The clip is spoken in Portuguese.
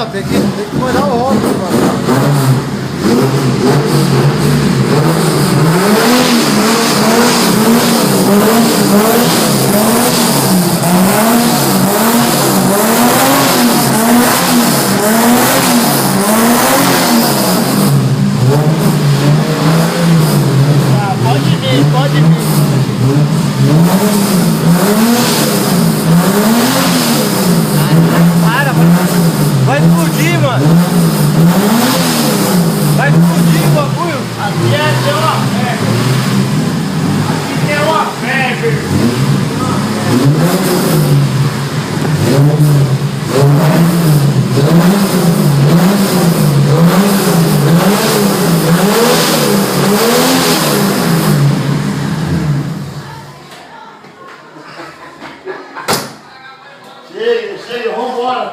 Não, tem que molhar o rótulo, mano. Pode vir. Para, vai explodir, mano. Vai explodir o bagulho. Aqui é uma febre. Aqui é uma febre. Chega, vambora.